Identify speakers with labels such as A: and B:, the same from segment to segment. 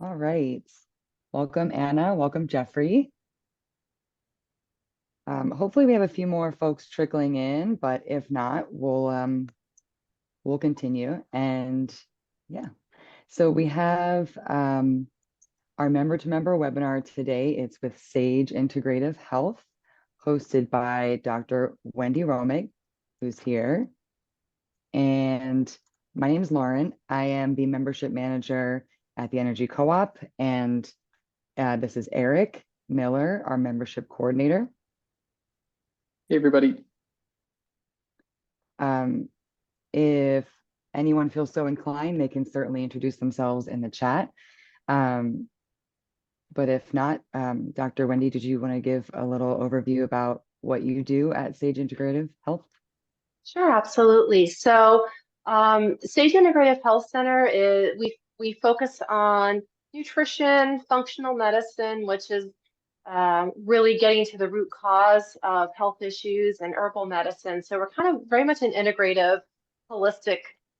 A: All right. Welcome, Anna. Welcome, Jeffrey. Hopefully we have a few more folks trickling in, but if not, we'll continue. And yeah, so we have our member-to-member webinar today. It's with Sage Integrative Health, hosted by Dr. Wendy Romig, who's here. And my name is Lauren. I am the membership manager at the Energy Co-op, and this is Eric Miller, our membership coordinator.
B: Hey, everybody.
A: If anyone feels so inclined, they can certainly introduce themselves in the chat. But if not, Dr. Wendy, did you want to give a little overview about what you do at Sage Integrative Health?
C: Sure, absolutely. So, Sage Integrative Health Center is we focus on nutrition, functional medicine, which is really getting to the root cause of health issues, and herbal medicine. So we're kind of very much an integrative, holistic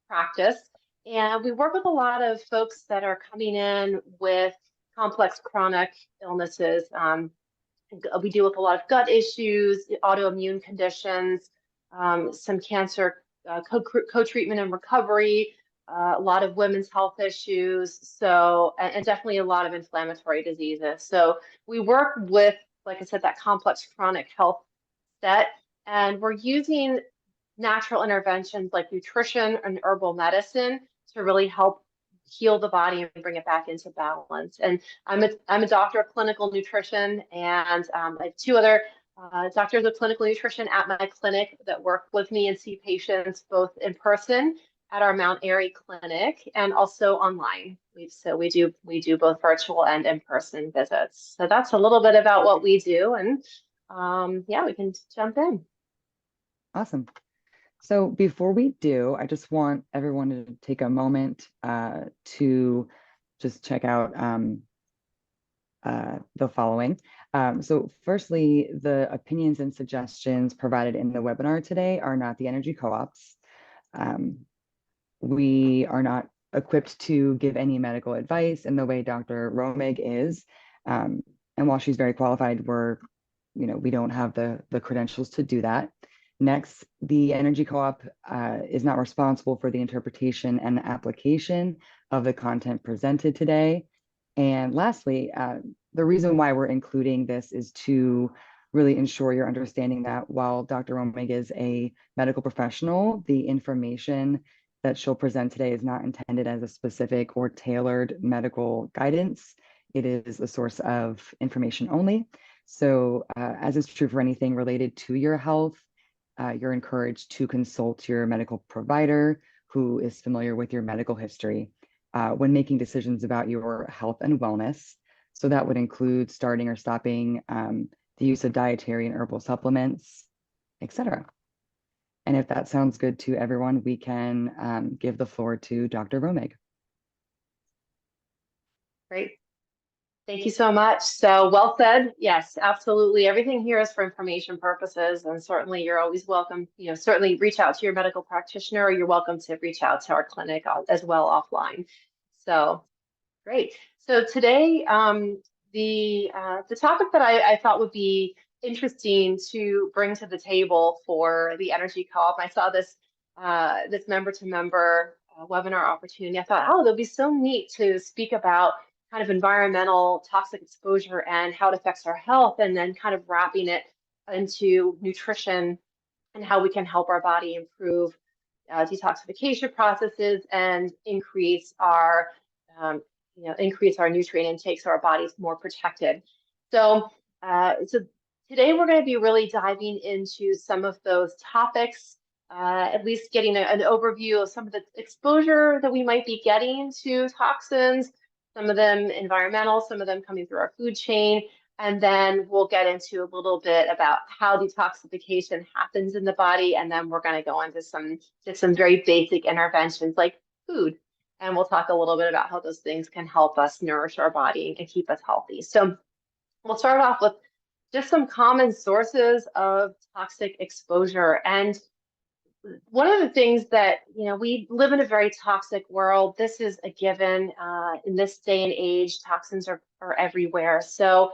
C: practice, and we work with a lot of folks that are coming in with complex chronic illnesses. We deal with a lot of gut issues, autoimmune conditions, some cancer co-treatment and recovery, a lot of women's health issues, and definitely a lot of inflammatory diseases. So we work with, like I said, that complex chronic health set, and we're using natural interventions like nutrition and herbal medicine to really help heal the body and bring it back into balance. And I'm a doctor of clinical nutrition, and I have two other doctors of clinical nutrition at my clinic that work with me and see patients both in person at our Mount Airy clinic and also online. So we do both virtual and in-person visits. So that's a little bit about what we do, and yeah, we can jump in.
A: Awesome. So before we do, I just want everyone to take a moment to just check out the following. So firstly, the opinions and suggestions provided in the webinar today are not the Energy Co-op's. We are not equipped to give any medical advice in the way Dr. Romig is. And while she's very qualified, we don't have the credentials to do that. Next, the Energy Co-op is not responsible for the interpretation and application of the content presented today. And lastly, the reason why we're including this is to really ensure you're understanding that while Dr. Romig is a medical professional, the information that she'll present today is not intended as a specific or tailored medical guidance. It is a source of information only. So as is true for anything related to your health, you're encouraged to consult your medical provider who is familiar with your medical history when making decisions about your health and wellness. So that would include starting or stopping the use of dietary and herbal supplements, etc. And if that sounds good to everyone, we can give the floor to Dr. Romig.
C: Great. Thank you so much. So well said. Yes, absolutely. Everything here is for information purposes, and certainly you're always welcome. Certainly reach out to your medical practitioner, or you're welcome to reach out to our clinic as well offline. So great. So today, the topic that I thought would be interesting to bring to the table for the Energy Co-op, I saw this this member-to-member webinar opportunity. I thought, oh, that'd be so neat to speak about kind of environmental toxic exposure and how it affects our health, and then kind of wrapping it into nutrition and how we can help our body improve detoxification processes and increase our increase our nutrient intake so our body's more protected. So today we're going to be really diving into some of those topics, at least getting an overview of some of the exposure that we might be getting to toxins, some of them environmental, some of them coming through our food chain. And then we'll get into a little bit about how detoxification happens in the body. And then we're going to go into some very basic interventions like food. And we'll talk a little bit about how those things can help us nourish our body and keep us healthy. So we'll start off with just some common sources of toxic exposure. And one of the things that, we live in a very toxic world. This is a given. In this day and age, toxins are everywhere. So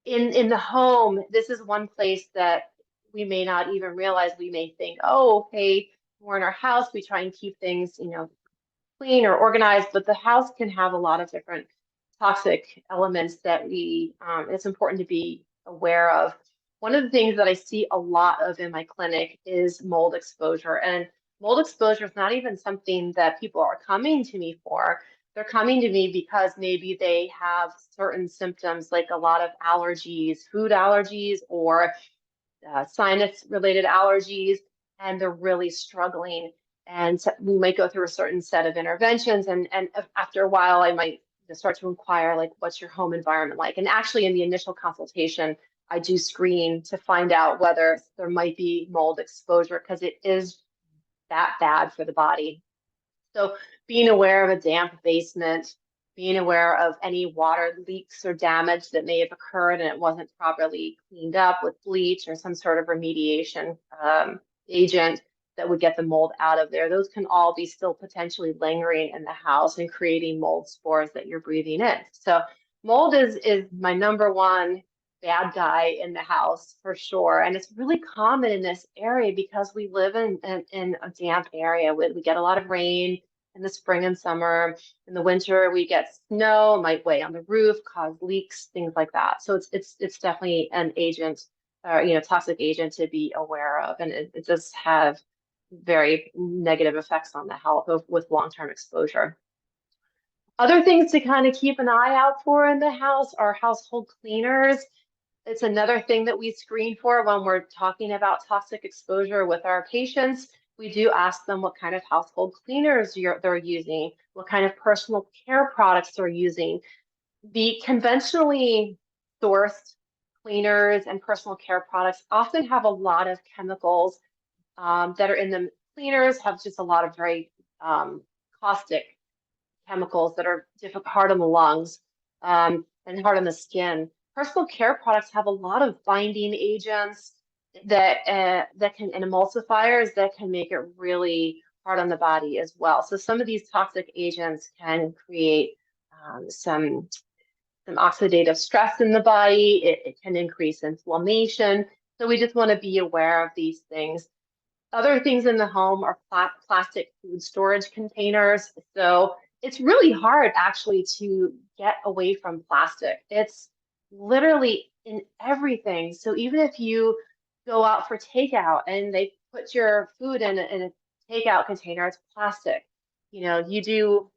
C: in the home, this is one place that we may not even realize. We may think, oh, okay, we're in our house, we try and keep things, clean or organized, but the house can have a lot of different toxic elements that it's important to be aware of. One of the things that I see a lot of in my clinic is mold exposure. And mold exposure is not even something that people are coming to me for. They're coming to me because maybe they have certain symptoms like a lot of allergies, food allergies, or sinus related allergies, and they're really struggling. And so we might go through a certain set of interventions, and after a while, I might start to inquire, like, what's your home environment like? And actually, in the initial consultation, I do screen to find out whether there might be mold exposure, because it is that bad for the body. So being aware of a damp basement, being aware of any water leaks or damage that may have occurred and it wasn't properly cleaned up with bleach or some sort of remediation agent that would get the mold out of there. Those can all be still potentially lingering in the house and creating mold spores that you're breathing in. So mold is my number one bad guy in the house for sure. And it's really common in this area because we live in a damp area. We get a lot of rain in the spring and summer. In the winter, we get snow, might weigh on the roof, cause leaks, things like that. So it's definitely an agent, toxic agent to be aware of. And it does have very negative effects on the health with long-term exposure. Other things to kind of keep an eye out for in the house are household cleaners. It's another thing that we screen for when we're talking about toxic exposure with our patients. We do ask them what kind of household cleaners they're using, what kind of personal care products they're using. The conventionally sourced cleaners and personal care products often have a lot of chemicals that are in them. Cleaners have just a lot of very caustic chemicals that are hard on the lungs and hard on the skin. Personal care products have a lot of binding agents that can, and emulsifiers that can make it really hard on the body as well. So some of these toxic agents can create some oxidative stress in the body. It can increase inflammation. So we just want to be aware of these things. Other things in the home are plastic food storage containers. So it's really hard actually to get away from plastic. It's literally in everything. So even if you go out for takeout and they put your food in a takeout container, it's plastic. You do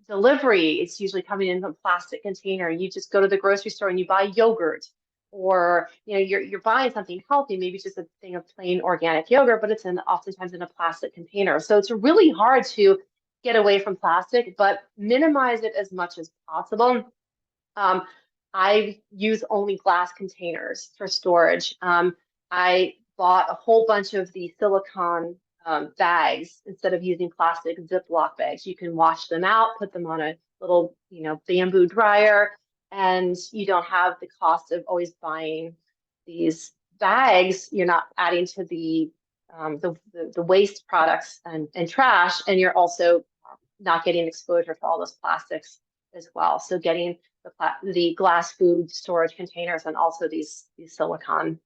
C: delivery, it's usually coming in a plastic container. You just go to the grocery store and you buy yogurt, or you're buying something healthy, maybe just a thing of plain organic yogurt, but it's oftentimes in a plastic container. So it's really hard to get away from plastic, but minimize it as much as possible. I use only glass containers for storage. I bought a whole bunch of the silicone bags instead of using plastic Ziploc bags. You can wash them out, put them on a little, bamboo dryer, and you don't have the cost of always buying these bags. You're not adding to the waste products and trash, and you're also not getting exposure to all those plastics as well. So getting the glass food storage containers and also these silicone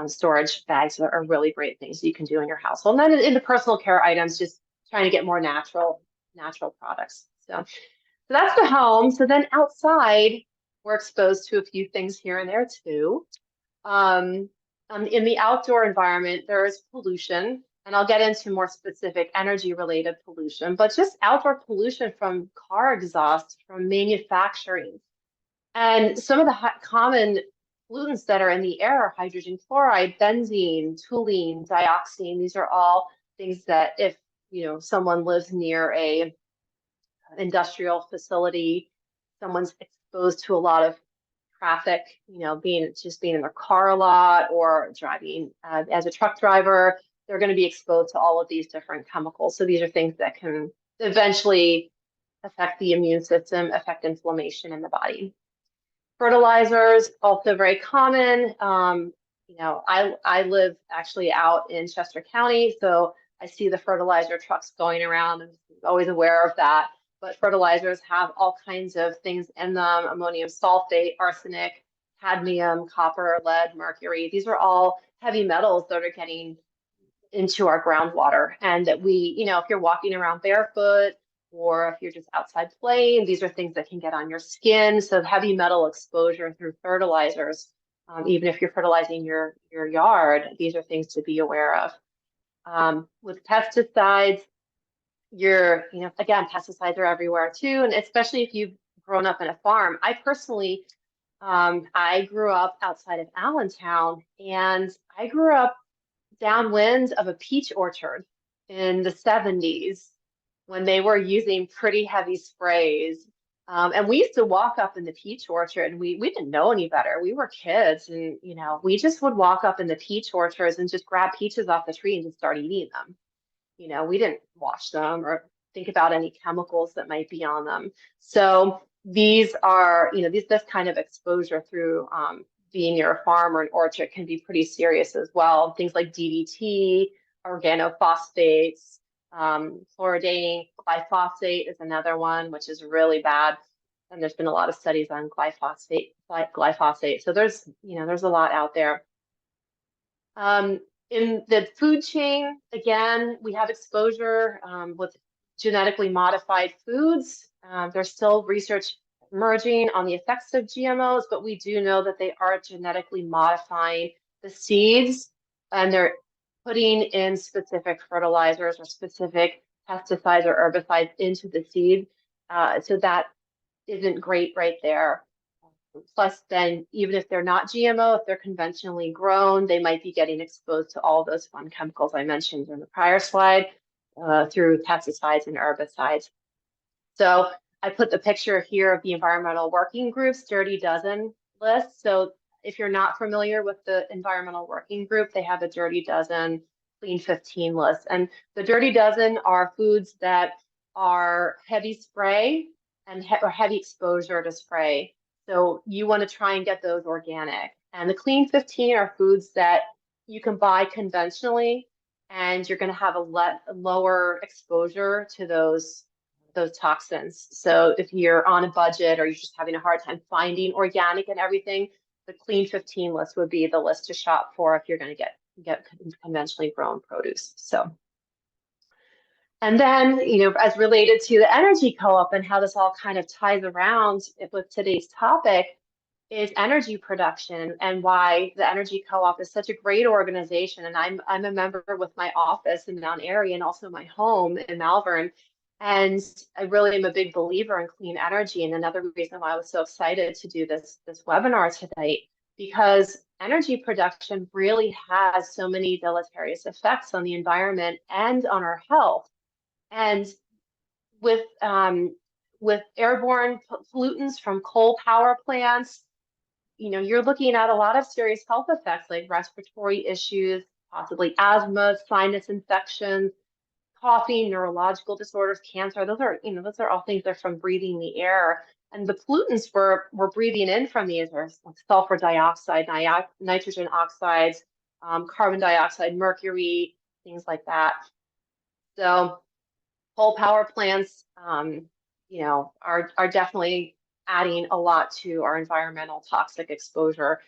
C: storage bags are really great things you can do in your household. And then in the personal care items, just trying to get more natural products. So that's the home. So then outside, we're exposed to a few things here and there too. In the outdoor environment, there is pollution, and I'll get into more specific energy-related pollution, but just outdoor pollution from car exhaust, from manufacturing. And some of the common pollutants that are in the air are hydrogen chloride, benzene, toluene, dioxin. These are all things that if someone lives near an industrial facility, someone's exposed to a lot of traffic, being in their car a lot or driving as a truck driver, they're going to be exposed to all of these different chemicals. So these are things that can eventually affect the immune system, affect inflammation in the body. Fertilizers, also very common. I live actually out in Chester County, so I see the fertilizer trucks going around and always aware of that. But fertilizers have all kinds of things in them: ammonium sulfate, arsenic, cadmium, copper, lead, mercury. These are all heavy metals that are getting into our groundwater, and that we, if you're walking around barefoot, or if you're just outside playing, these are things that can get on your skin. So heavy metal exposure through fertilizers, even if you're fertilizing your yard, these are things to be aware of. With pesticides, again, pesticides are everywhere too, and especially if you've grown up in a farm. I personally, I grew up outside of Allentown, and I grew up downwind of a peach orchard in the 70s when they were using pretty heavy sprays. And we used to walk up in the peach orchard, and we didn't know any better. We were kids, and we just would walk up in the peach orchards and just grab peaches off the tree and just start eating them. We didn't wash them or think about any chemicals that might be on them. So these are, this kind of exposure through being near a farm or an orchard can be pretty serious as well. Things like DDT, organophosphates, fluoridating glyphosate is another one, which is really bad. And there's been a lot of studies on glyphosate. So there's a lot out there. In the food chain, again, we have exposure with genetically modified foods. There's still research emerging on the effects of GMOs, but we do know that they are genetically modifying the seeds, and they're putting in specific fertilizers or specific pesticides or herbicides into the seed. So that isn't great right there. Plus, then, even if they're not GMO, if they're conventionally grown, they might be getting exposed to all those fun chemicals I mentioned in the prior slide through pesticides and herbicides. So I put the picture here of the Environmental Working Group's Dirty Dozen list. So if you're not familiar with the Environmental Working Group, they have a Dirty Dozen Clean 15 list. And the Dirty Dozen are foods that are heavy spray and or heavy exposure to spray. So you want to try and get those organic. And the Clean 15 are foods that you can buy conventionally, and you're going to have a lower exposure to those toxins. So if you're on a budget or you're just having a hard time finding organic and everything, the Clean 15 list would be the list to shop for if you're going to get conventionally grown produce. So. And then, as related to the energy co-op and how this all kind of ties around with today's topic, is energy production, and why the energy co-op is such a great organization. And I'm a member with my office in Mount Airy and also my home in Malvern. And I really am a big believer in clean energy. And another reason why I was so excited to do this webinar tonight, because energy production really has so many deleterious effects on the environment and on our health. And with airborne pollutants from coal power plants, you're looking at a lot of serious health effects like respiratory issues, possibly asthma, sinus infections, coughing, neurological disorders, cancer. Those are all things that are from breathing the air. And the pollutants we're breathing in from these are like sulfur dioxide, nitrogen oxides, carbon dioxide, mercury, things like that. So coal power plants, are definitely adding a lot to our environmental toxic exposure.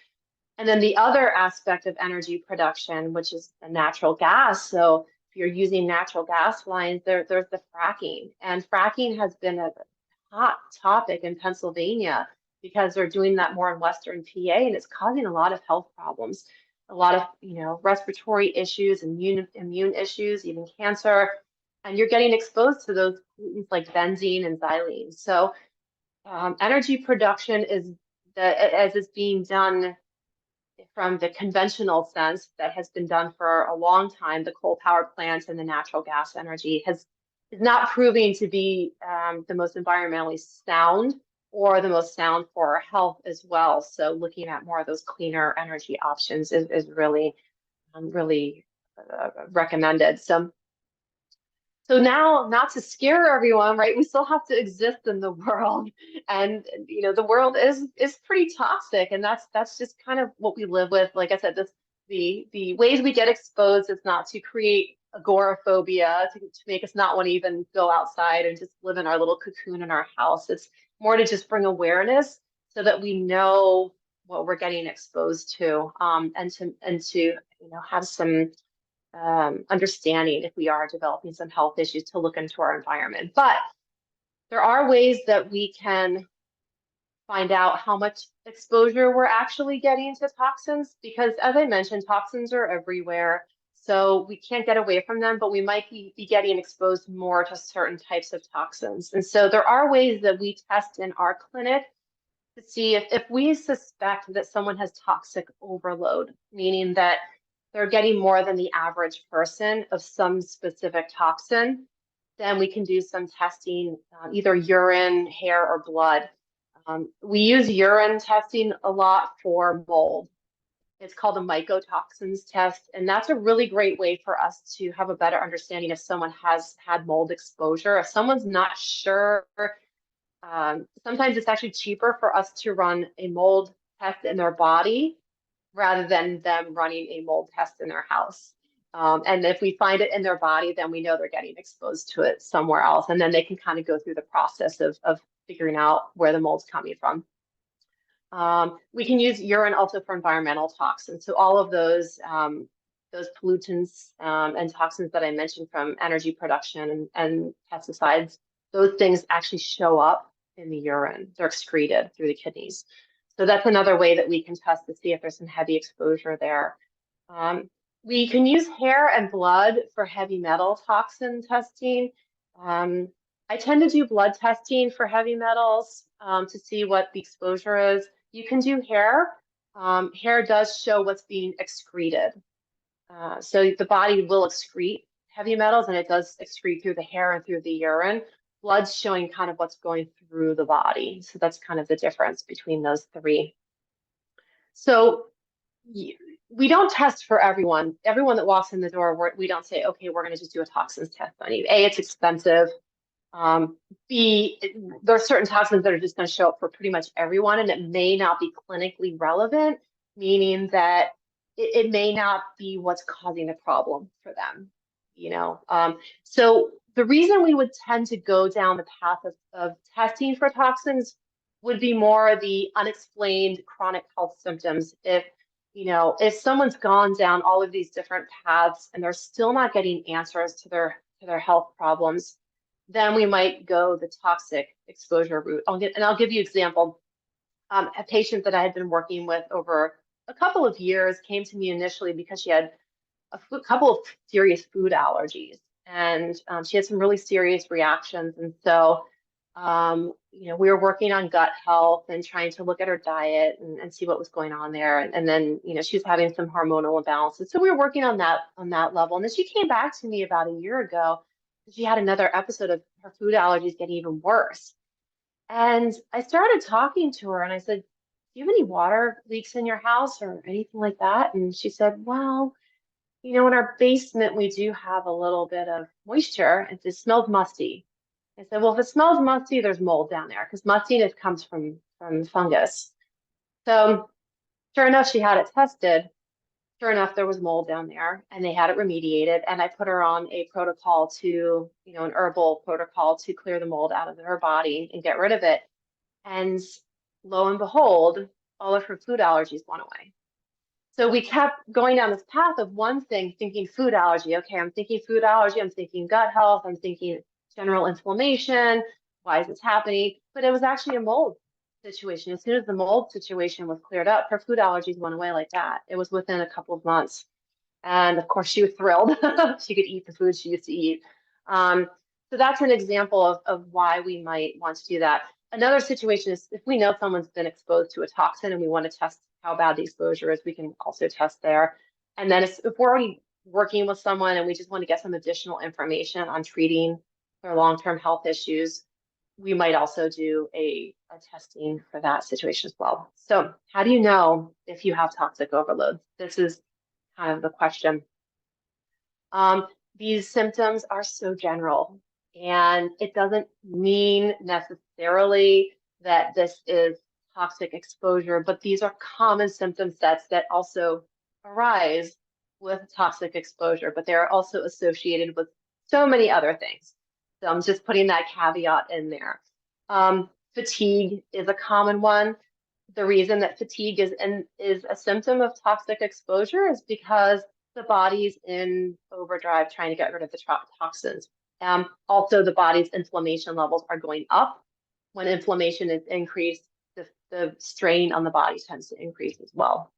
C: And then the other aspect of energy production, which is the natural gas. So if you're using natural gas lines, there's the fracking. And fracking has been a hot topic in Pennsylvania because they're doing that more in Western PA, and it's causing a lot of health problems, a lot of, respiratory issues, immune issues, even cancer. And you're getting exposed to those pollutants like benzene and xylene. So energy production as is being done from the conventional sense that has been done for a long time, the coal power plants and the natural gas energy is not proving to be the most environmentally sound or the most sound for our health as well. So looking at more of those cleaner energy options is really, really recommended. So now, not to scare everyone, right? We still have to exist in the world, and the world is pretty toxic, and that's just kind of what we live with. Like I said, the ways we get exposed is not to create agoraphobia, to make us not want to even go outside and just live in our little cocoon in our house. It's more to just bring awareness so that we know what we're getting exposed to, and to have some understanding if we are developing some health issues to look into our environment. But there are ways that we can find out how much exposure we're actually getting to toxins, because as I mentioned, toxins are everywhere. So we can't get away from them, but we might be getting exposed more to certain types of toxins. And so there are ways that we test in our clinic to see if we suspect that someone has toxic overload, meaning that they're getting more than the average person of some specific toxin, then we can do some testing, either urine, hair, or blood. We use urine testing a lot for mold. It's called a mycotoxins test, and that's a really great way for us to have a better understanding if someone has had mold exposure. If someone's not sure, sometimes it's actually cheaper for us to run a mold test in their body rather than them running a mold test in their house. And if we find it in their body, then we know they're getting exposed to it somewhere else. And then they can kind of go through the process of figuring out where the mold's coming from. We can use urine also for environmental toxins. So all of those pollutants and toxins that I mentioned from energy production and pesticides, those things actually show up in the urine. They're excreted through the kidneys. So that's another way that we can test to see if there's some heavy exposure there. We can use hair and blood for heavy metal toxin testing. I tend to do blood testing for heavy metals to see what the exposure is. You can do hair. Hair does show what's being excreted. So the body will excrete heavy metals, and it does excrete through the hair and through the urine. Blood's showing kind of what's going through the body. So that's kind of the difference between those three. So we don't test for everyone. Everyone that walks in the door, we don't say, okay, we're going to just do a toxins test on you. A, it's expensive. B, there are certain toxins that are just going to show up for pretty much everyone, and it may not be clinically relevant, meaning that it may not be what's causing the problem for them, So the reason we would tend to go down the path of testing for toxins would be more the unexplained chronic health symptoms. If someone's gone down all of these different paths and they're still not getting answers to their health problems, then we might go the toxic exposure route. I'll give you an example. A patient that I had been working with over a couple of years came to me initially because she had a couple of serious food allergies, and she had some really serious reactions. And so, we were working on gut health and trying to look at her diet and see what was going on there. And then, she was having some hormonal imbalances. So we were working on that level. And then she came back to me about a year ago. She had another episode of her food allergies getting even worse. And I started talking to her and I said, do you have any water leaks in your house or anything like that? And she said, well, in our basement, we do have a little bit of moisture. It smells musty. I said, well, if it smells musty, there's mold down there, because mustiness comes from fungus. So sure enough, she had it tested. Sure enough, there was mold down there, and they had it remediated. And I put her on a protocol to, an herbal protocol to clear the mold out of her body and get rid of it. And lo and behold, all of her food allergies went away. So we kept going down this path of one thing, thinking food allergy. Okay, I'm thinking food allergy. I'm thinking gut health. I'm thinking general inflammation. Why is this happening? But it was actually a mold situation. As soon as the mold situation was cleared up, her food allergies went away like that. It was within a couple of months. And of course, she was thrilled. She could eat the food she used to eat. So that's an example of why we might want to do that. Another situation is if we know someone's been exposed to a toxin and we want to test how bad the exposure is, we can also test there. And then if we're already working with someone and we just want to get some additional information on treating their long-term health issues, we might also do a testing for that situation as well. So how do you know if you have toxic overload? This is kind of the question. These symptoms are so general, and it doesn't mean necessarily that this is toxic exposure, but these are common symptom sets that also arise with toxic exposure, but they're also associated with so many other things. So I'm just putting that caveat in there. Fatigue is a common one. The reason that fatigue is a symptom of toxic exposure is because the body's in overdrive trying to get rid of the toxins. Also, the body's inflammation levels are going up. When inflammation is increased, the strain on the body tends to increase as well.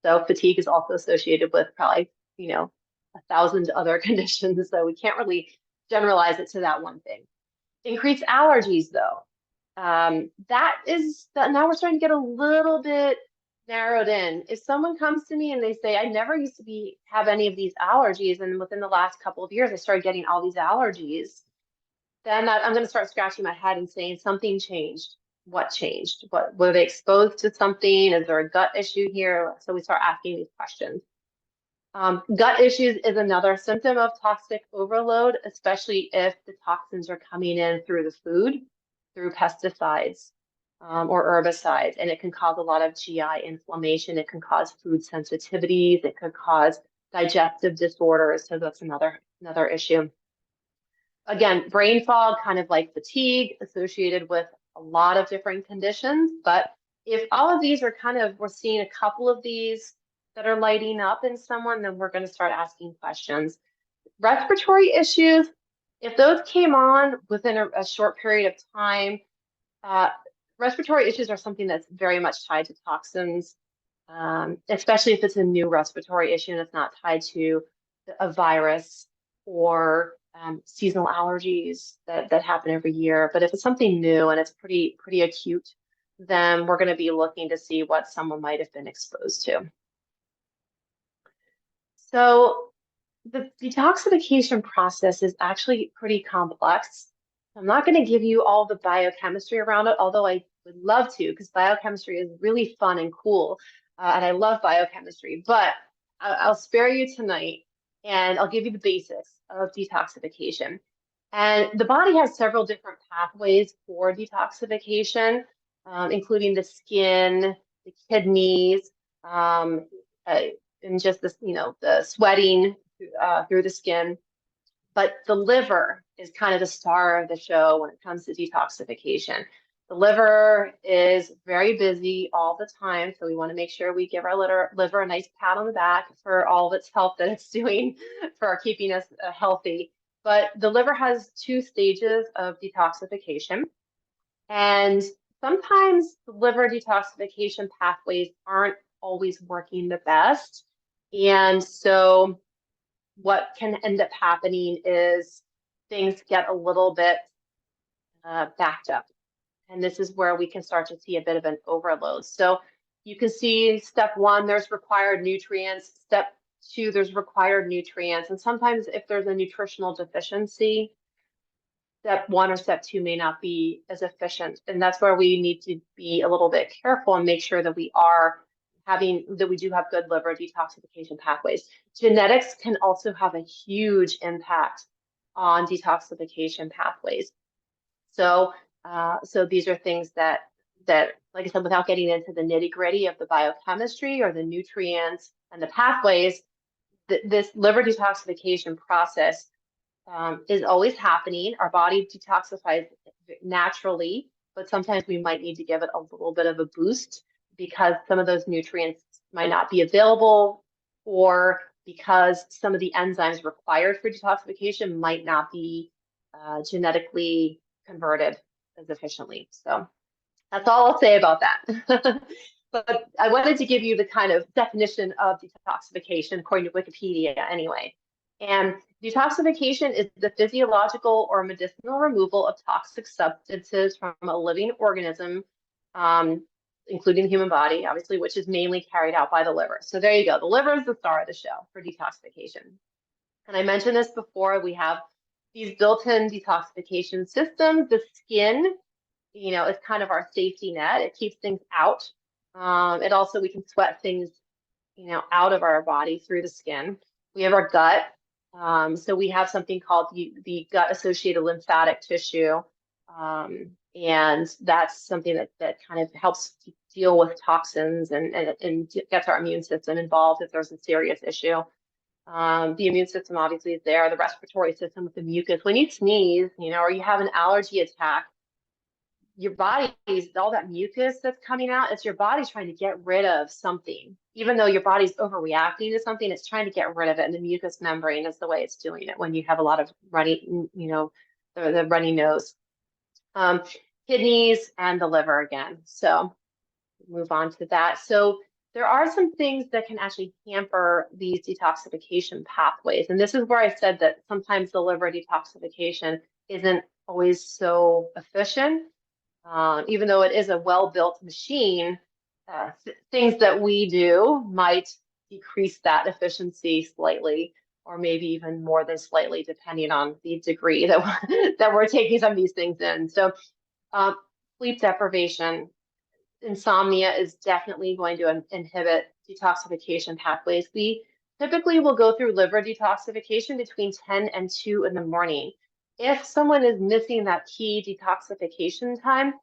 C: So fatigue is also associated with probably, 1,000 other conditions. So we can't really generalize it to that one thing. Increased allergies, though. Now we're starting to get a little bit narrowed in. If someone comes to me and they say, I never used to have any of these allergies, and within the last couple of years, I started getting all these allergies, then I'm going to start scratching my head and saying something changed. What changed? Were they exposed to something? Is there a gut issue here? So we start asking these questions. Gut issues is another symptom of toxic overload, especially if the toxins are coming in through the food, through pesticides or herbicides, and it can cause a lot of GI inflammation. It can cause food sensitivities. It could cause digestive disorders. So that's another issue. Again, brain fog, kind of like fatigue, associated with a lot of different conditions. But if all of these are we're seeing a couple of these that are lighting up in someone, then we're going to start asking questions. Respiratory issues, if those came on within a short period of time, respiratory issues are something that's very much tied to toxins, especially if it's a new respiratory issue and it's not tied to a virus or seasonal allergies that happen every year. But if it's something new and it's pretty acute, then we're going to be looking to see what someone might have been exposed to. So the detoxification process is actually pretty complex. I'm not going to give you all the biochemistry around it, although I would love to, because biochemistry is really fun and cool, and I love biochemistry. But I'll spare you tonight, and I'll give you the basics of detoxification. And the body has several different pathways for detoxification, including the skin, the kidneys, and just this, the sweating through the skin. But the liver is kind of the star of the show when it comes to detoxification. The liver is very busy all the time, so we want to make sure we give our liver a nice pat on the back for all of its help that it's doing for keeping us healthy. But the liver has 2 stages of detoxification, and sometimes the liver detoxification pathways aren't always working the best. And so what can end up happening is things get a little bit backed up. And this is where we can start to see a bit of an overload. So you can see step 1, there's required nutrients. Step 2, there's required nutrients. And sometimes if there's a nutritional deficiency, step 1 or step 2 may not be as efficient. And that's where we need to be a little bit careful and make sure that we do have good liver detoxification pathways. Genetics can also have a huge impact on detoxification pathways. So these are things that, like I said, without getting into the nitty-gritty of the biochemistry or the nutrients and the pathways, this liver detoxification process is always happening. Our body detoxifies naturally, but sometimes we might need to give it a little bit of a boost because some of those nutrients might not be available, or because some of the enzymes required for detoxification might not be genetically converted as efficiently. So that's all I'll say about that. But I wanted to give you the kind of definition of detoxification according to Wikipedia anyway. And detoxification is the physiological or medicinal removal of toxic substances from a living organism, including the human body, obviously, which is mainly carried out by the liver. So there you go. The liver is the star of the show for detoxification. And I mentioned this before, we have these built-in detoxification systems. The skin, is kind of our safety net. It keeps things out. It also, we can sweat things, out of our body through the skin. We have our gut. So we have something called the gut-associated lymphatic tissue. And that's something that kind of helps deal with toxins and gets our immune system involved if there's a serious issue. The immune system obviously is there, the respiratory system with the mucus. When you sneeze, or you have an allergy attack, your body's, all that mucus that's coming out, it's your body trying to get rid of something. Even though your body's overreacting to something, it's trying to get rid of it. And the mucus membrane is the way it's doing it when you have a lot of runny, the runny nose. Kidneys and the liver again. So move on to that. So there are some things that can actually hamper these detoxification pathways. And this is where I said that sometimes the liver detoxification isn't always so efficient. Even though it is a well-built machine, things that we do might decrease that efficiency slightly, or maybe even more than slightly, depending on the degree that we're taking some of these things in. So sleep deprivation, insomnia is definitely going to inhibit detoxification pathways. We typically will go through liver detoxification between 10 and 2 in the morning. If someone is missing that key detoxification time,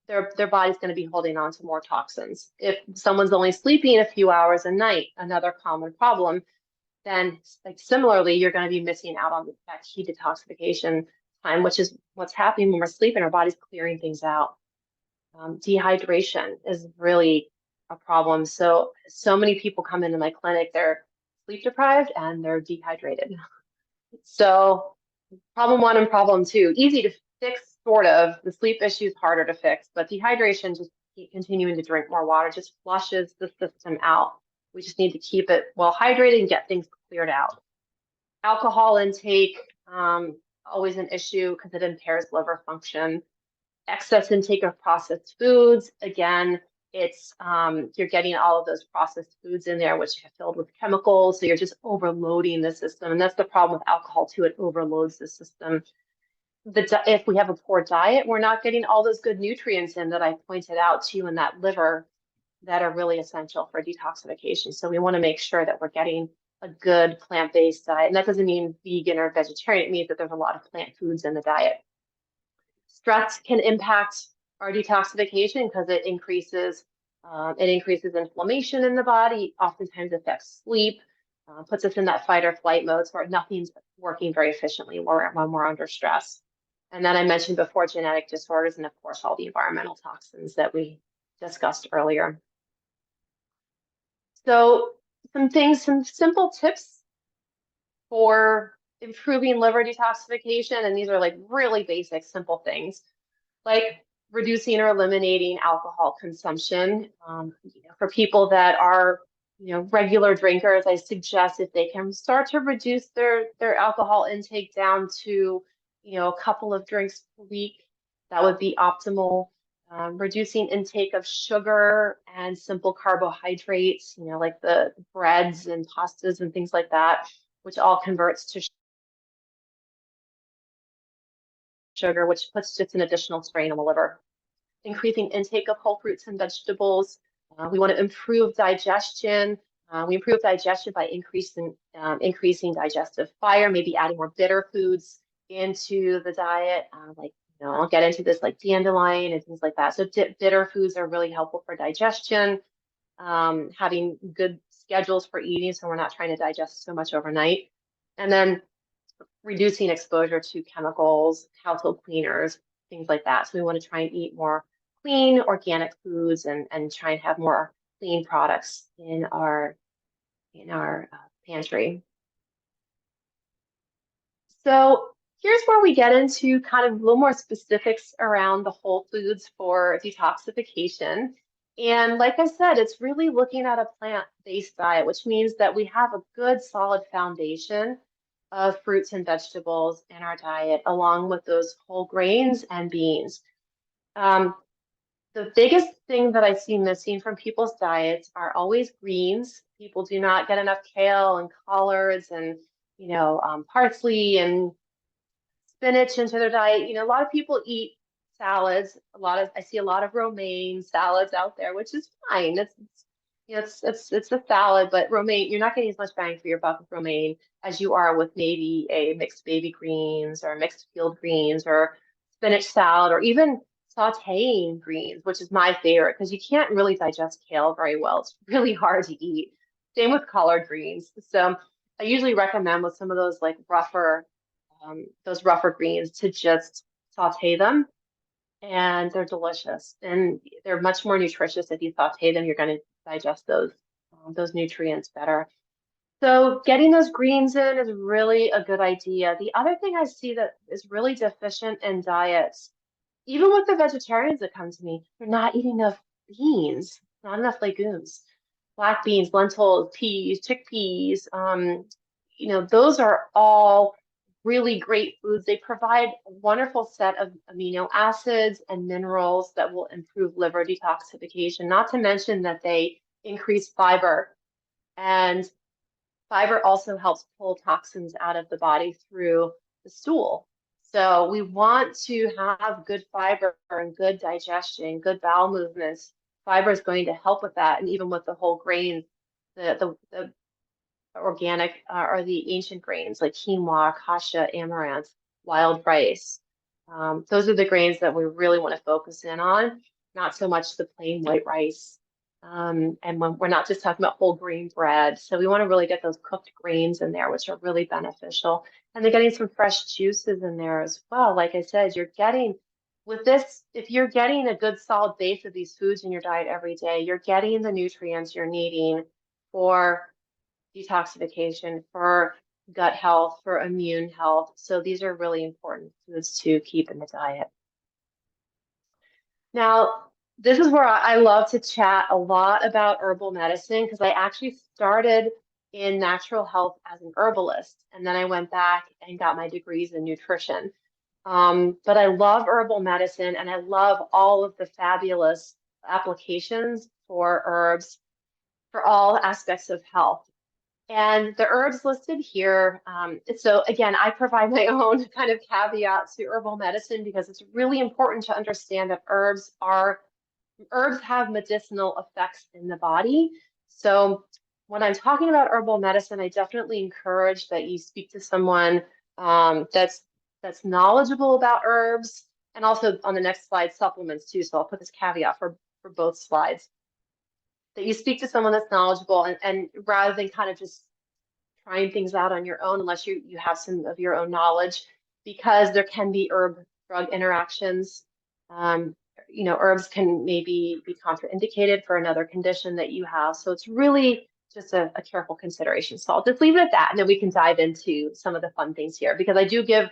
C: their body's going to be holding on to more toxins. If someone's only sleeping a few hours a night, another common problem, then similarly, you're going to be missing out on that key detoxification time, which is what's happening when we're sleeping. Our body's clearing things out. Dehydration is really a problem. So many people come into my clinic, they're sleep deprived and they're dehydrated. So problem 1 and problem 2, easy to fix, sort of. The sleep issue is harder to fix, but dehydration, just keep continuing to drink more water, just flushes the system out. We just need to keep it well hydrated and get things cleared out. Alcohol intake, always an issue because it impairs liver function. Excess intake of processed foods, again, it's you're getting all of those processed foods in there, which are filled with chemicals, so you're just overloading the system, and that's the problem with alcohol too. It overloads the system. If we have a poor diet, we're not getting all those good nutrients in that I pointed out to you in that liver that are really essential for detoxification. So we want to make sure that we're getting a good plant-based diet, and that doesn't mean vegan or vegetarian. It means that there's a lot of plant foods in the diet. Stress can impact our detoxification because it increases inflammation in the body, oftentimes affects sleep, puts us in that fight or flight mode where nothing's working very efficiently when we're under stress. And then I mentioned before genetic disorders and of course all the environmental toxins that we discussed earlier. So some simple tips for improving liver detoxification, and these are like really basic, simple things, like reducing or eliminating alcohol consumption. For people that are, regular drinkers, I suggest if they can start to reduce their alcohol intake down to, a couple of drinks per week, that would be optimal. Reducing intake of sugar and simple carbohydrates, like the breads and pastas and things like that, which all converts to sugar, which puts just an additional strain on the liver. Increasing intake of whole fruits and vegetables. We want to improve digestion. We improve digestion by increasing digestive fire, maybe adding more bitter foods into the diet. I'll get into this like dandelion and things like that. So bitter foods are really helpful for digestion. Having good schedules for eating so we're not trying to digest so much overnight. And then reducing exposure to chemicals, household cleaners, things like that. So we want to try and eat more clean, organic foods and try and have more clean products in our pantry. So here's where we get into kind of a little more specifics around the whole foods for detoxification. And like I said, it's really looking at a plant-based diet, which means that we have a good solid foundation of fruits and vegetables in our diet, along with those whole grains and beans. The biggest thing that I see missing from people's diets are always greens. People do not get enough kale and collards and, parsley and spinach into their diet. A lot of people eat salads. I see a lot of romaine salads out there, which is fine. It's a salad, but romaine, you're not getting as much bang for your buck with romaine as you are with maybe a mixed baby greens or mixed field greens or spinach salad or even sauteing greens, which is my favorite because you can't really digest kale very well. It's really hard to eat. Same with collard greens. So I usually recommend with some of those like those rougher greens to just saute them, and they're delicious. And they're much more nutritious if you saute them. You're going to digest those nutrients better. So getting those greens in is really a good idea. The other thing I see that is really deficient in diets, even with the vegetarians that come to me, they're not eating enough beans, not enough legumes, black beans, lentils, peas, chickpeas. Those are all really great foods. They provide a wonderful set of amino acids and minerals that will improve liver detoxification, not to mention that they increase fiber. And fiber also helps pull toxins out of the body through the stool. So we want to have good fiber and good digestion, good bowel movements. Fiber is going to help with that. And even with the whole grains, the organic or the ancient grains like quinoa, kasha, amaranth, wild rice. Those are the grains that we really want to focus in on, not so much the plain white rice. And when we're not just talking about whole grain bread. So we want to really get those cooked grains in there, which are really beneficial. And they're getting some fresh juices in there as well. Like I said, you're getting with this, if you're getting a good solid base of these foods in your diet every day, you're getting the nutrients you're needing for detoxification, for gut health, for immune health. So these are really important foods to keep in the diet. Now, this is where I love to chat a lot about herbal medicine because I actually started in natural health as an herbalist, and then I went back and got my degrees in nutrition. But I love herbal medicine, and I love all of the fabulous applications for herbs for all aspects of health. And the herbs listed here, so again, I provide my own kind of caveat to herbal medicine because it's really important to understand that herbs have medicinal effects in the body. So when I'm talking about herbal medicine, I definitely encourage that you speak to someone that's knowledgeable about herbs, and also on the next slide, supplements too. So I'll put this caveat for both slides, that you speak to someone that's knowledgeable, and rather than kind of just trying things out on your own, unless you have some of your own knowledge, because there can be herb-drug interactions. Herbs can maybe be contraindicated for another condition that you have. So it's really just a careful consideration. So I'll just leave it at that, and then we can dive into some of the fun things here, because I do give,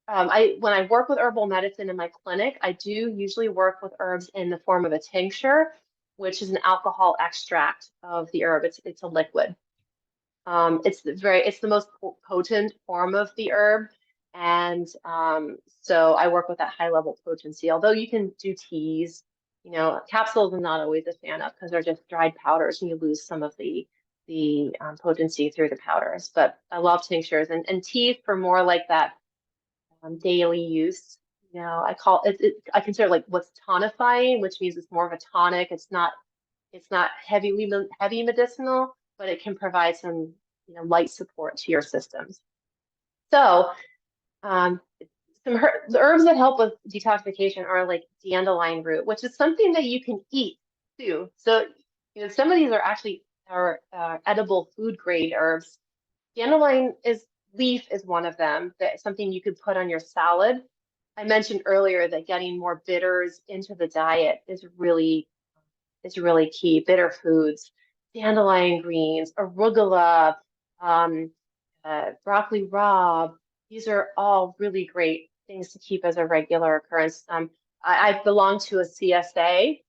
C: when I work with herbal medicine in my clinic, I do usually work with herbs in the form of a tincture, which is an alcohol extract of the herb. It's a liquid. It's the most potent form of the herb. And so I work with that high level potency, although you can do teas. Capsules I'm not always a fan of because they're just dried powders and you lose some of the potency through the powders. But I love tinctures and teas for more like that daily use. I call I consider like what's tonifying, which means it's more of a tonic. It's not heavy medicinal, but it can provide some light support to your systems. So the herbs that help with detoxification are like dandelion root, which is something that you can eat too. So some of these are actually edible food grade herbs. Dandelion leaf is one of them. That's something you could put on your salad. I mentioned earlier that getting more bitters into the diet is really key. Bitter foods, dandelion greens, arugula, broccoli rabe. These are all really great things to keep as a regular occurrence. I belong to a CSA,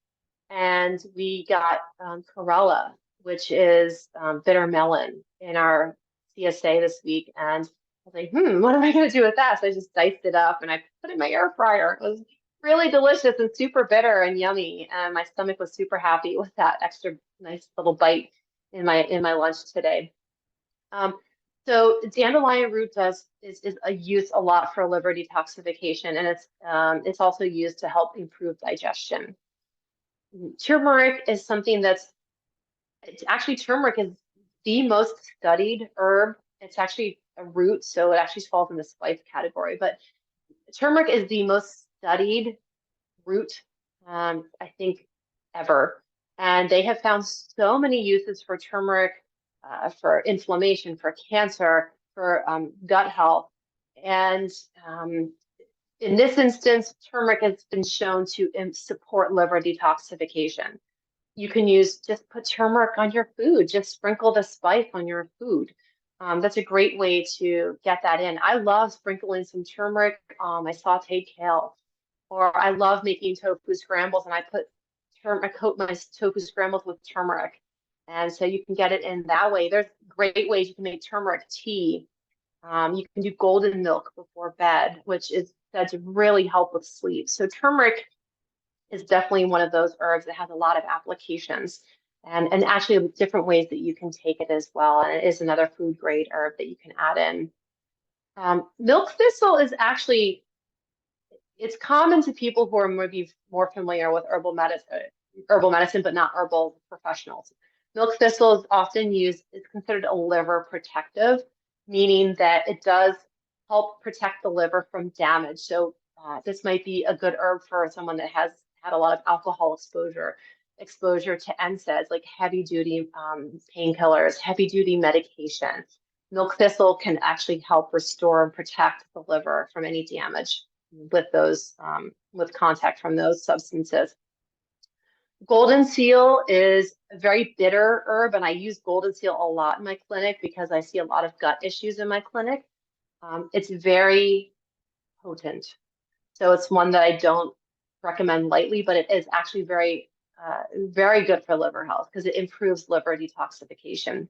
C: and we got chlorella, which is bitter melon, in our CSA this week. And I was like, what am I going to do with that? So I just diced it up and I put it in my air fryer. It was really delicious and super bitter and yummy. And my stomach was super happy with that extra nice little bite in my lunch today. So dandelion root is used a lot for liver detoxification, and it's also used to help improve digestion. Turmeric is something turmeric is the most studied herb. It's actually a root, so it actually falls in the spice category. But turmeric is the most studied root, I think, ever. And they have found so many uses for turmeric, for inflammation, for cancer, for gut health. And in this instance, turmeric has been shown to support liver detoxification. You can just put turmeric on your food, just sprinkle the spice on your food. That's a great way to get that in. I love sprinkling some turmeric on my sauteed kale, or I love making tofu scrambles and I coat my tofu scrambles with turmeric. And so you can get it in that way. There's great ways you can make turmeric tea. You can do golden milk before bed, which is said to really help with sleep. So turmeric is definitely one of those herbs that has a lot of applications and actually different ways that you can take it as well. And it is another food grade herb that you can add in. Milk thistle is actually, it's common to people who are maybe more familiar with herbal medicine, but not herbal professionals. Milk thistle is often used, it's considered a liver protective, meaning that it does help protect the liver from damage. So this might be a good herb for someone that has had a lot of alcohol exposure to NSAIDs, like heavy duty painkillers, heavy duty medication. Milk thistle can actually help restore and protect the liver from any damage with those with contact from those substances. Golden seal is a very bitter herb, and I use golden seal a lot in my clinic because I see a lot of gut issues in my clinic. It's very potent, so it's one that I don't recommend lightly, but it is actually very, very good for liver health because it improves liver detoxification.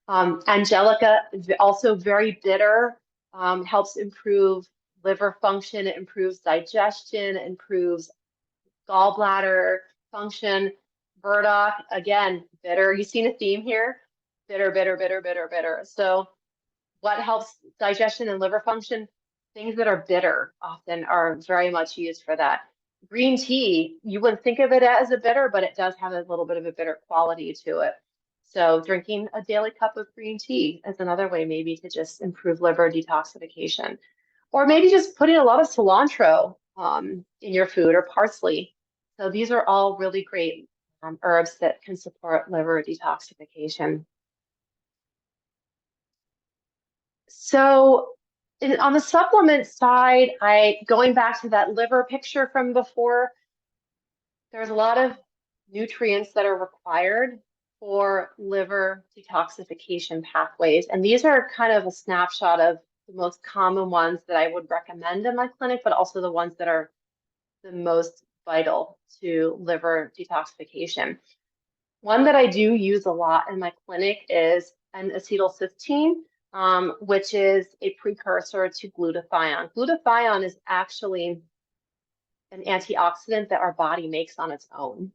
C: Angelica, also very bitter, helps improve liver function, it improves digestion, it improves gallbladder function. Burdock, again, bitter. You seen a theme here? Bitter, bitter, bitter, bitter, bitter. So what helps digestion and liver function? Things that are bitter often are very much used for that. Green tea, you wouldn't think of it as a bitter, but it does have a little bit of a bitter quality to it. So drinking a daily cup of green tea is another way maybe to just improve liver detoxification. Or maybe just putting a lot of cilantro in your food or parsley. So these are all really great herbs that can support liver detoxification. So on the supplement side, going back to that liver picture from before, there's a lot of nutrients that are required for liver detoxification pathways. And these are kind of a snapshot of the most common ones that I would recommend in my clinic, but also the ones that are the most vital to liver detoxification. One that I do use a lot in my clinic is an acetylcysteine, which is a precursor to glutathione. Glutathione is actually an antioxidant that our body makes on its own.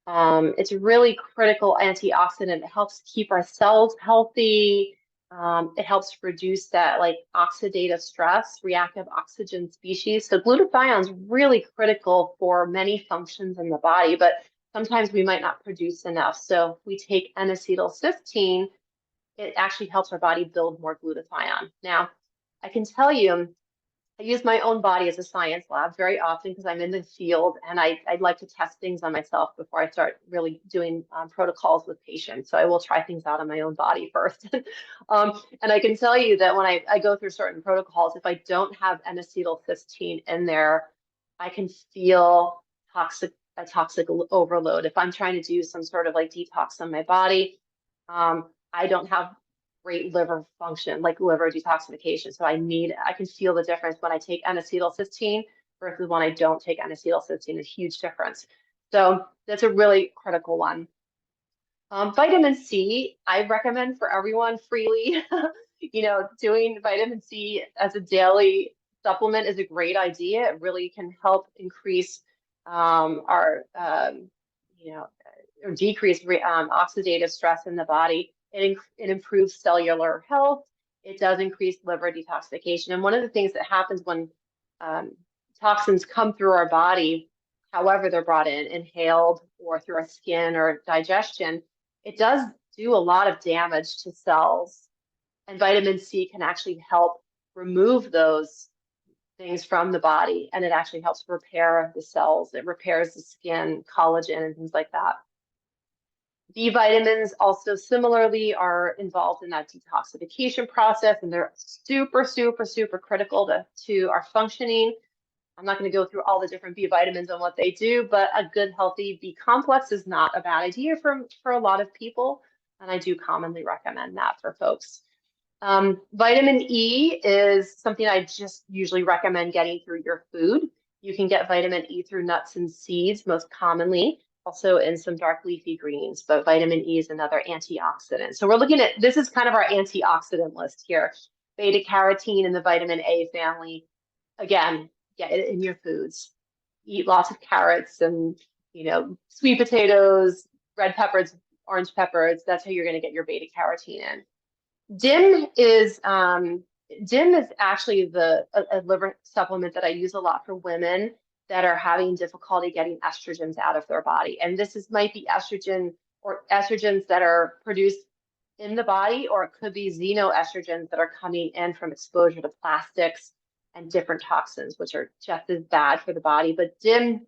C: It's a really critical antioxidant. It helps keep our cells healthy. It helps reduce that like oxidative stress, reactive oxygen species. So glutathione is really critical for many functions in the body, but sometimes we might not produce enough. So if we take N-acetylcysteine, it actually helps our body build more glutathione. Now, I can tell you, I use my own body as a science lab very often because I'm in the field and I'd like to test things on myself before I start really doing protocols with patients. So I will try things out on my own body first. And I can tell you that when I go through certain protocols, if I don't have N-acetylcysteine in there, I can feel a toxic overload. If I'm trying to do some sort of like detox on my body, I don't have great liver function, like liver detoxification. So I can feel the difference when I take N-acetylcysteine versus when I don't take N-acetylcysteine, a huge difference. So that's a really critical one. Vitamin C, I recommend for everyone freely. Doing vitamin C as a daily supplement is a great idea. It really can help increase or decrease oxidative stress in the body. It improves cellular health. It does increase liver detoxification. And one of the things that happens when toxins come through our body, however they're brought in, inhaled or through our skin or digestion, it does do a lot of damage to cells. And vitamin C can actually help remove those things from the body, and it actually helps repair the cells. It repairs the skin, collagen, and things like that. B vitamins also similarly are involved in that detoxification process, and they're super, super, super critical to our functioning. I'm not going to go through all the different B vitamins and what they do, but a good, healthy B complex is not a bad idea for a lot of people, and I do commonly recommend that for folks. Vitamin E is something I just usually recommend getting through your food. You can get vitamin E through nuts and seeds most commonly, also in some dark leafy greens, but vitamin E is another antioxidant. So we're looking at, this is kind of our antioxidant list here. Beta carotene in the vitamin A family. Again, get it in your foods. Eat lots of carrots and, sweet potatoes, red peppers, orange peppers. That's how you're going to get your beta carotene in. DIM is actually a liver supplement that I use a lot for women that are having difficulty getting estrogens out of their body. And might be estrogen or estrogens that are produced in the body, or it could be xenoestrogens that are coming in from exposure to plastics and different toxins, which are just as bad for the body. But DIM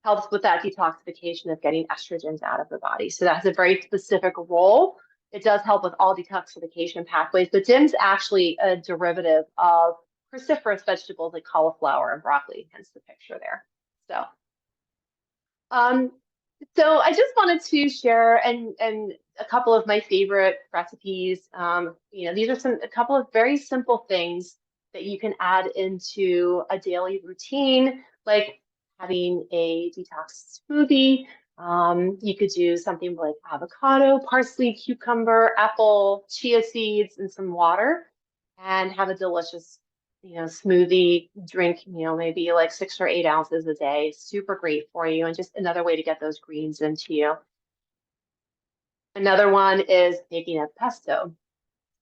C: helps with that detoxification of getting estrogens out of the body. So that has a very specific role. It does help with all detoxification pathways, but DIM's actually a derivative of cruciferous vegetables like cauliflower and broccoli, hence the picture there. So I just wanted to share and a couple of my favorite recipes. These are a couple of very simple things that you can add into a daily routine, like having a detox smoothie. You could do something like avocado, parsley, cucumber, apple, chia seeds, and some water, and have a delicious, smoothie drink, maybe like 6 or 8 ounces a day. Super great for you, and just another way to get those greens into you. Another one is making a pesto.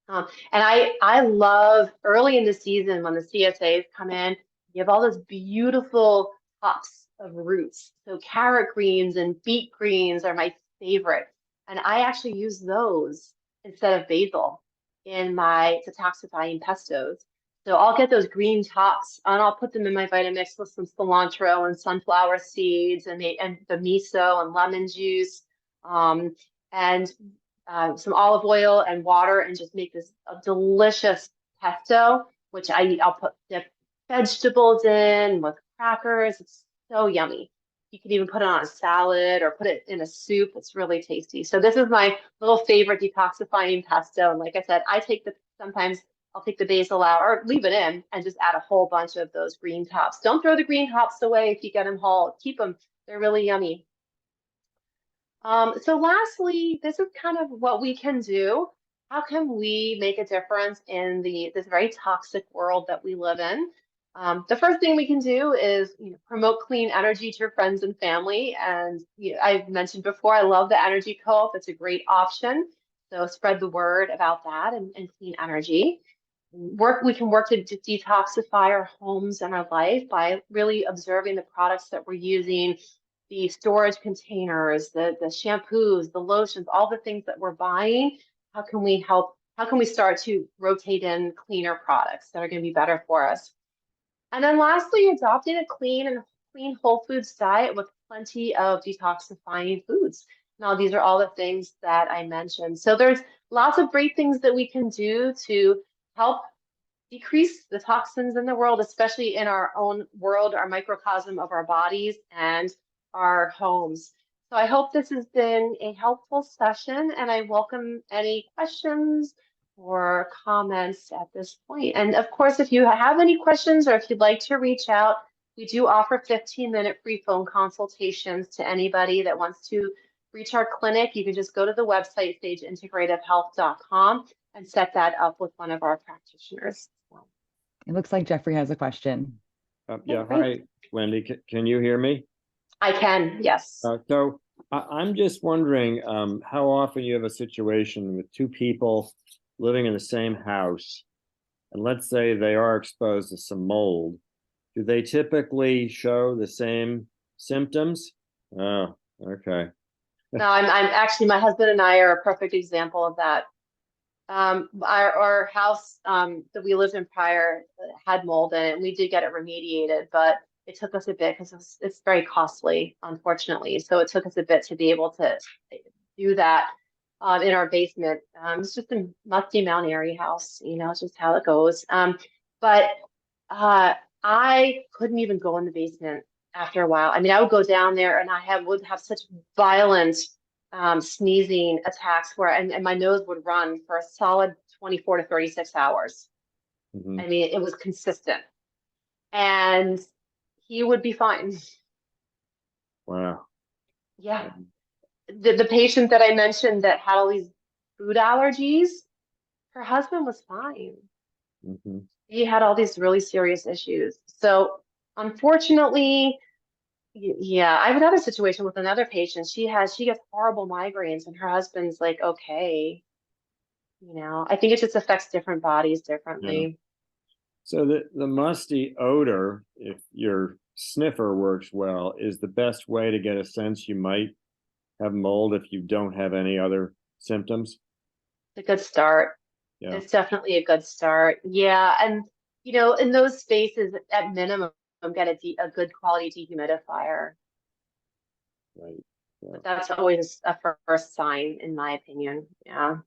C: And I love early in the season when the CSAs come in, you have all those beautiful tops of roots. So carrot greens and beet greens are my favorite. And I actually use those instead of basil in my detoxifying pestos. So I'll get those green tops and I'll put them in my Vitamix with some cilantro and sunflower seeds and the miso and lemon juice. And some olive oil and water, and just make this a delicious pesto, which I'll dip vegetables in with crackers. It's so yummy. You can even put it on a salad or put it in a soup. It's really tasty. So this is my little favorite detoxifying pesto. And like I said, sometimes I'll take the basil out or leave it in and just add a whole bunch of those green tops. Don't throw the green tops away if you get them whole. Keep them. They're really yummy. So lastly, this is kind of what we can do. How can we make a difference in this very toxic world that we live in? The first thing we can do is promote clean energy to your friends and family. And I've mentioned before, I love the Energy Co-op. It's a great option. So spread the word about that and clean energy. We can work to detoxify our homes and our life by really observing the products that we're using, the storage containers, the shampoos, the lotions, all the things that we're buying. How can we help? How can we start to rotate in cleaner products that are going to be better for us? And then lastly, adopting a clean whole foods diet with plenty of detoxifying foods. Now, these are all the things that I mentioned. So there's lots of great things that we can do to help decrease the toxins in the world, especially in our own world, our microcosm of our bodies and our homes. So I hope this has been a helpful session, and I welcome any questions or comments at this point. And of course, if you have any questions or if you'd like to reach out, we do offer 15-minute free phone consultations to anybody that wants to reach our clinic. You can just go to the website, sageintegrativehealth.com, and set that up with one of our practitioners.
A: It looks like Jeffrey has a question.
D: Yeah, hi, Wendy. Can you hear me?
C: I can, yes.
D: So I'm just wondering how often you have a situation with two people living in the same house, and let's say they are exposed to some mold. Do they typically show the same symptoms? Oh, okay.
C: No, I'm actually, my husband and I are a perfect example of that. Our house that we lived in prior had mold in it, and we did get it remediated, but it took us a bit because it's very costly, unfortunately. So it took us a bit to be able to do that in our basement. It's just a musty Mount Airy house, it's just how it goes. But I couldn't even go in the basement after a while. I mean, I would go down there and would have such violent sneezing attacks and my nose would run for a solid 24 to 36 hours.
D: Mhm.
C: I mean, it was consistent. And he would be fine.
D: Wow.
C: Yeah. The patient that I mentioned that had all these food allergies, her husband was fine.
D: Mhm.
C: He had all these really serious issues. So unfortunately, yeah, I have another situation with another patient. She gets horrible migraines and her husband's like, okay. I think it just affects different bodies differently.
D: So the musty odor, if your sniffer works well, is the best way to get a sense you might have mold if you don't have any other symptoms.
C: It's a good start.
D: Yeah.
C: It's definitely a good start. Yeah. And, in those spaces, at minimum, get a good quality dehumidifier.
D: Right. Yeah.
C: But that's always a first sign, in my opinion. Yeah.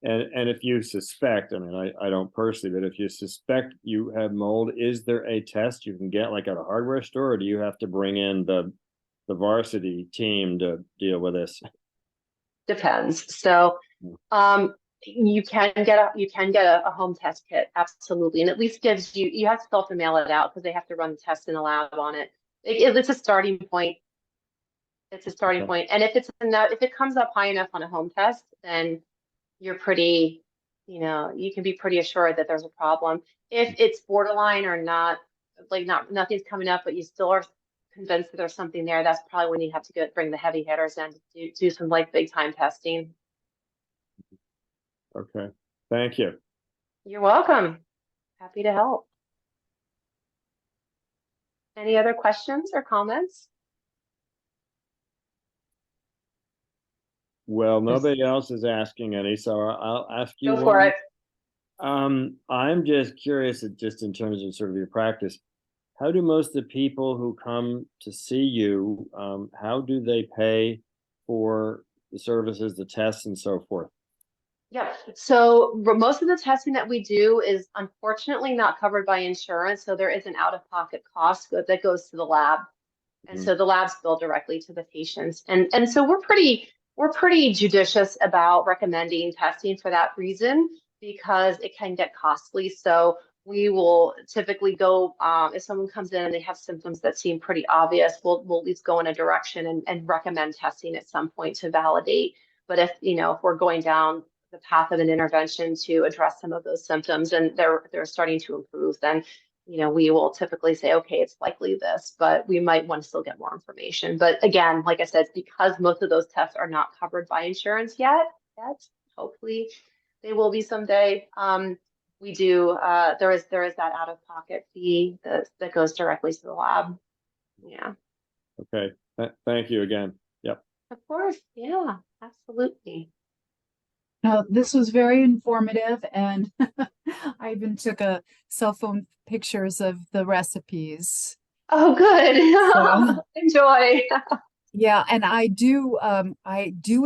D: And if you suspect, I mean, I don't personally, but if you suspect you have mold, is there a test you can get like at a hardware store, or do you have to bring in the varsity team to deal with this?
C: Depends. So, you can get a home test kit, absolutely, and at least gives you have to still have to mail it out because they have to run the test in the lab on it. It's a starting point. It's a starting
D: Okay.
C: point. And if it comes up high enough on a home test, then you're pretty, you can be pretty assured that there's a problem. If it's borderline or not, like nothing's coming up, but you still are convinced that there's something there, that's probably when you have to bring the heavy hitters in to do some like big time testing.
D: Okay. Thank you.
C: You're welcome. Happy to help. Any other questions or comments?
D: Well, nobody else is asking any, so I'll ask you
C: Go for
D: one.
C: it.
D: I'm just curious, just in terms of sort of your practice, how do most of the people who come to see you, how do they pay for the services, the tests, and so forth?
C: Yeah. So most of the testing that we do is unfortunately not covered by insurance. So there is an out-of-pocket cost that goes to the lab. And so the lab's billed directly to the patients. And so we're pretty judicious about recommending testing for that reason, because it can get costly. So we will typically go, if someone comes in and they have symptoms that seem pretty obvious, we'll at least go in a direction and recommend testing at some point to validate. But if we're going down the path of an intervention to address some of those symptoms and they're starting to improve, then we will typically say, okay, it's likely this, but we might want to still get more information. But again, like I said, because most of those tests are not covered by insurance yet, hopefully they will be someday. We do, there is that out-of-pocket fee that goes directly to the lab. Yeah.
D: Okay. Thank you again. Yep.
C: Of course. Yeah, absolutely.
E: This was very informative, and I even took cell phone pictures of the recipes.
C: Oh, good.
E: So,
C: enjoy.
E: Yeah, and I do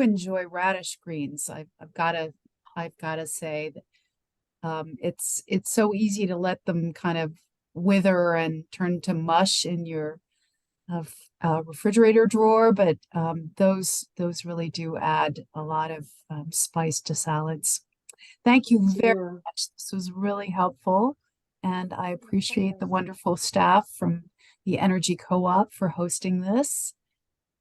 E: enjoy radish greens. I've gotta say that it's so easy to let them kind of wither and turn to mush in your refrigerator drawer, but those really do add a lot of spice to salads. Thank you very much. This was really helpful, and I appreciate the wonderful staff from the Energy Co-op for hosting this.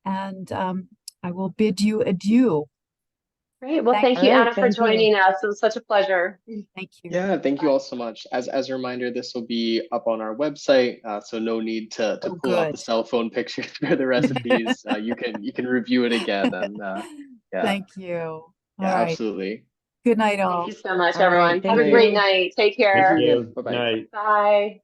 E: And I will bid you adieu.
C: Great. Well, thank you, Anna, for
A: thank you.
C: joining us. It was such a pleasure.
E: Thank you.
B: Yeah, thank you all so much. As a reminder, this will be up on our website, so no need to
E: Oh,
B: pull out the
E: good.
B: cell phone pictures for the recipes. You can review it again, and yeah,
E: Thank you. All
B: yeah,
E: right.
B: absolutely.
E: Good night,
C: Thank
E: all.
C: you so much,
A: All right,
C: everyone.
A: thank
C: Have a great
A: you.
C: night. Take
D: Thank
C: care.
D: you.
B: Bye-bye.
D: Night.
C: Bye.